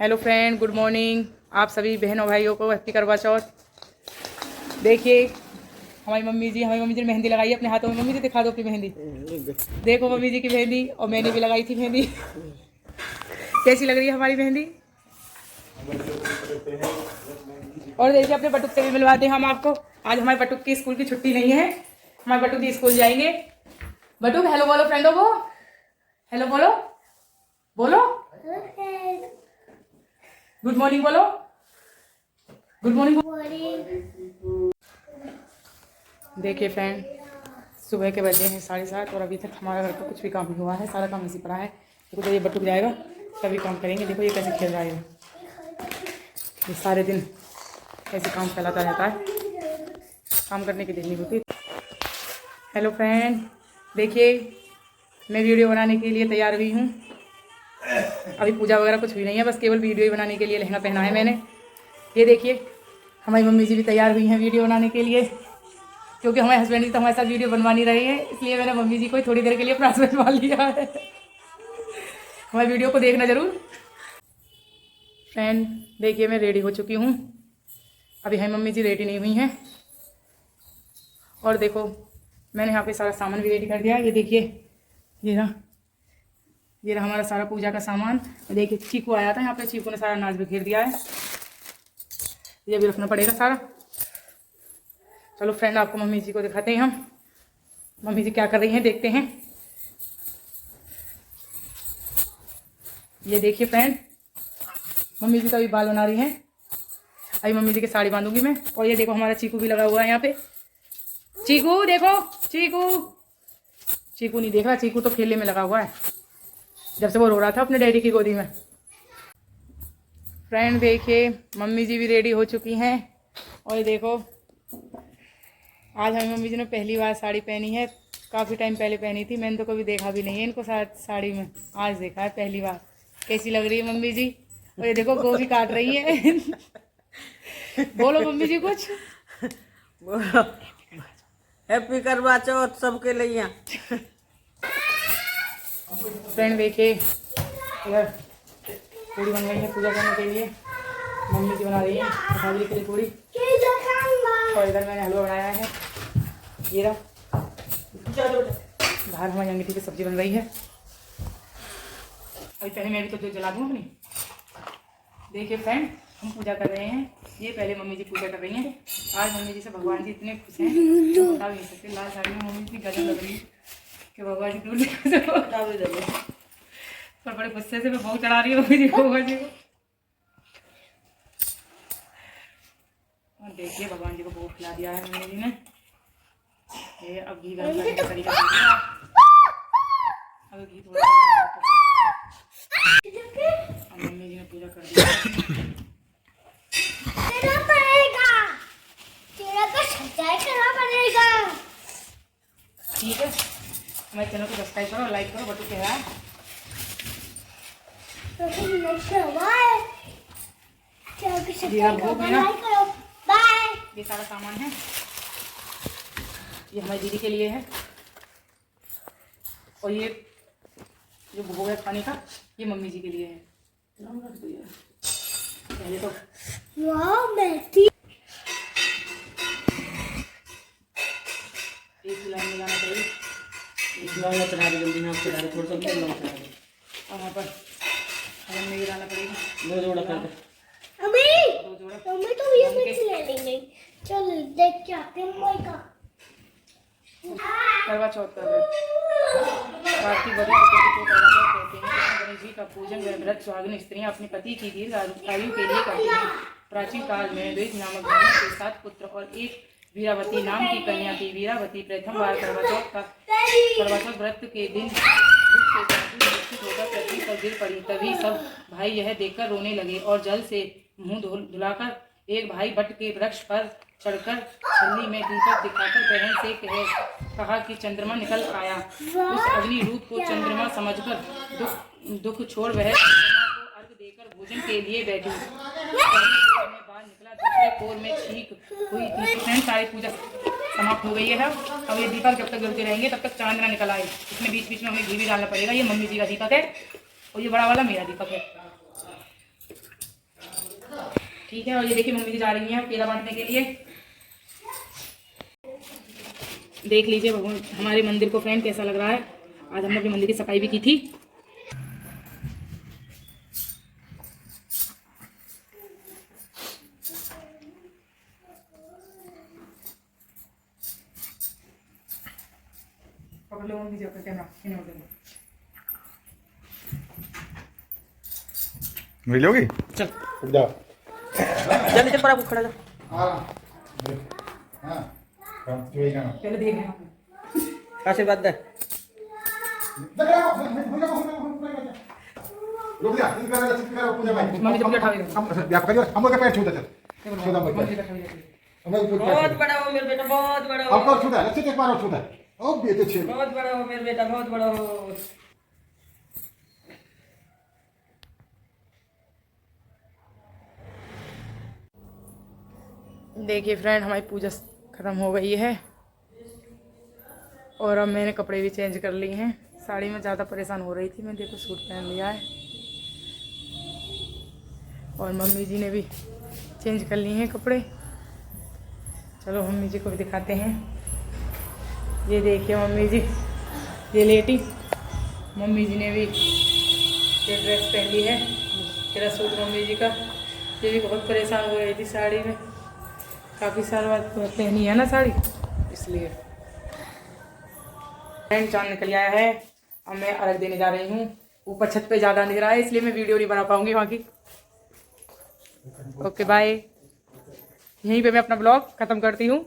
Hello friend, good morning. आप सभी बहनों भाइयों को हैप्पी करवा चौथ। देखिए हमारी मम्मी जी ने मेहंदी लगाई है अपने हाथों में। मम्मी जी दिखा दो अपनी मेहंदी। देखो मम्मी जी की मेहंदी, और मैंने भी लगाई थी मेहंदी। कैसी लग रही है हमारी मेहंदी? और देखिए अपने बटुक से भी मिलवाते हैं हम आपको। आज हमारे बटुक की स्कूल की छुट्टी नहीं है, हमारे बटुक की स्कूल जाएंगे। बटुक हेलो बोलो फ्रेंडों को, हेलो बोलो, बोलो गुड मॉर्निंग, बोलो गुड मॉर्निंग। देखिए फ्रेंड, सुबह के बजे हैं 7:30 और अभी तक हमारा घर का कुछ भी काम नहीं हुआ है। सारा काम इसी पड़ा है। देखो जब ये बटुक जाएगा तभी काम करेंगे। देखो ये कैसे खेल रहा है, ये सारे दिन ऐसे काम फैलाता रहता है, काम करने की देर नहीं होती। हेलो फ्रेंड, देखिए मैं वीडियो बनाने के लिए तैयार हुई हूँ। अभी पूजा वगैरह कुछ भी नहीं है, बस केवल वीडियो ही बनाने के लिए लहंगा पहना है मैंने। ये देखिए हमारी मम्मी जी भी तैयार हुई हैं वीडियो बनाने के लिए, क्योंकि हमारे हस्बैंड जी तो हमारे साथ वीडियो बनवा नहीं रहे हैं, इसलिए मैंने मम्मी जी को थोड़ी देर के लिए अपना हस्बैंड मान लिया है। हमारी वीडियो को देखना जरूर। फ्रेंड देखिए मैं रेडी हो चुकी हूँ, अभी हमारी मम्मी जी रेडी नहीं हुई हैं। और देखो मैंने यहाँ पे सारा सामान भी रेडी कर दिया। ये देखिए ये रहा हमारा सारा पूजा का सामान। देखिए चीकू आया था यहाँ पे, चीकू ने सारा अनाज बिखेर दिया है, ये भी रखना पड़ेगा सारा। चलो फ्रेंड आपको मम्मी जी को दिखाते हैं हम, मम्मी जी क्या कर रही हैं देखते हैं। ये देखिए फ्रेंड, मम्मी जी तो अभी बाल बना रही हैं। अभी मम्मी जी की साड़ी बांधूंगी मैं। और ये देखो हमारा चीकू भी लगा हुआ है यहाँ पे। चीकू देखो, चीकू नहीं देख रहा, चीकू तो खेलने में लगा हुआ है जब से वो रो रहा था अपने डैडी की गोदी में। फ्रेंड देखिए मम्मी जी भी रेडी हो चुकी हैं। और ये देखो आज हमें मम्मी जी ने पहली बार साड़ी पहनी है। काफ़ी टाइम पहले पहनी थी, मैंने तो कभी देखा भी नहीं है इनको साड़ी में, आज देखा है पहली बार। कैसी लग रही है मम्मी जी? और ये देखो गोभी काट रही है। बोलो मम्मी जी कुछ। बोलो हैप्पी करवा चौथ सबके लिए। फ्रेंड देखिए इधर पूड़ी बन गई है पूजा करने के लिए। मम्मी जी बना रही है शादी के लिए पूड़ी, और इधर मैंने हलवा बनाया है। ये रहा बाहर हमारी अंगीठी की सब्जी बन रही है। अभी पहले मैं भी तो जो जला दूँ अपनी। देखिए फ्रेंड हम पूजा कर रहे हैं, ये पहले मम्मी जी पूजा कर रही हैं। आज मम्मी जी से भगवान जी इतने खुश हैं तो बता भी नहीं सकते। लाल साड़ी में मम्मी इतनी गजब लग रही है कि भगवान जी दूर पर बड़े गुस्से से मैं बहुत चढ़ा रही हूँ मम्मी जी को, भगवान जी को। और देखिए भगवान जी को भोग खिला दिया है मम्मी जी ने। ये अब घी गर्म करने का तरीका देखिए। अब घी थोड़ा मम्मी जी ने पूजा कर दी। ठीक है, हमारे चैनल को सब्सक्राइब करो, लाइक करो। बटू कह रहा है ये सारा सामान है, ये हमारी दीदी के लिए है। और ये जो भोग है खाने का, ये मम्मी जी के लिए है। पहले तो एक लाइन में जाना चाहिए, एक लौंगा चढ़ा दे जल्दी, यहाँ चढ़ा दे थोड़ा सा भी लौंगा चढ़ा दे। और वहाँ पर हमें में गिराना पड़ेगा। 2 जोड़ा कर दे। 2 जोड़ा तो ये कुछ ले लेंगे। चल देख के आते हैं मम्मी का। करवा चौथ कर रहे कार्तिक वधु चतुर्थी को करवा चौथ कहते हैं। गणेश जी का पूजन व व्रत सुहागिन स्त्रियां अपने पति की दीर्घ आयु के लिए करती हैं। प्राचीन काल में द्वैत नामक ब्राह्मण के 7 पुत्र और एक वीरावती नाम की कन्या थी। वीरावती प्रथम बार करवा चौथ व्रत के दिन होकर पृथ्वी पर गिर पड़ी। तभी सब भाई यह देखकर रोने लगे और जल से मुंह धुलाकर एक भाई बट के वृक्ष पर चढ़कर छन्नी में दीपक दिखाकर बहन से कहा कि चंद्रमा निकल आया। उस अग्नि रूप को चंद्रमा समझकर दुख छोड़ वह चंद्रमा को अर्घ देकर भोजन के लिए बैठी। बाहर निकला, दूसरे कोर में छींक हुई थी। फ्रेंड सारी पूजा समाप्त हो गई है। अब ये दीपक जब तक जलते रहेंगे तब तक चांद ना निकल आए। इसमें बीच बीच में हमें घी भी डालना पड़ेगा। ये मम्मी जी का दीपक है और ये बड़ा वाला मेरा दीपक है। ठीक है। और ये देखिए मम्मी जी जा रही हैं केला बांटने के लिए। देख लीजिए भगवान हमारे मंदिर को फ्रेंड कैसा लग रहा है। आज हमने अपने मंदिर की सफाई भी की थी। पकड़ लो मम्मी जी अपना कैमरा इन हो गया। मिल होगी चल जाओ जल्दी चल पर खड़ा जा। पहले देख रहे हैं। आशीर्वाद दे। मम्मी जी उठा दे। हम लोग का पैर छूता चल मम्मी जी उठा दे। बहुत बड़ा हो मेरे बेटा, बहुत बड़ा हो, आपका छूता है अच्छे से मारो छूता है ओ बेटे छे बहुत बड़ा हो मेरे बेटा, बहुत बड़ा हो। देखिए फ्रेंड हमारी पूजा ख़त्म हो गई है और अब मैंने कपड़े भी चेंज कर लिए हैं। साड़ी में ज़्यादा परेशान हो रही थी, मैं देखो सूट पहन लिया है और मम्मी जी ने भी चेंज कर लिए हैं कपड़े। चलो मम्मी जी को भी दिखाते हैं। ये देखिए मम्मी जी ये लेटी, मम्मी जी ने भी ये ड्रेस पहन ली है, तेरा सूट मम्मी जी का। ये भी बहुत परेशान हो रही थी साड़ी में, काफ़ी साल बाद पहनी है ना साड़ी इसलिए। फ्रेंड चांद निकल आया है, अब मैं अर्घ देने जा रही हूँ। ऊपर छत पे ज़्यादा अंधेरा है इसलिए मैं वीडियो नहीं बना पाऊंगी वहाँ की। Okay bye. यहीं पे मैं अपना ब्लॉग ख़त्म करती हूँ।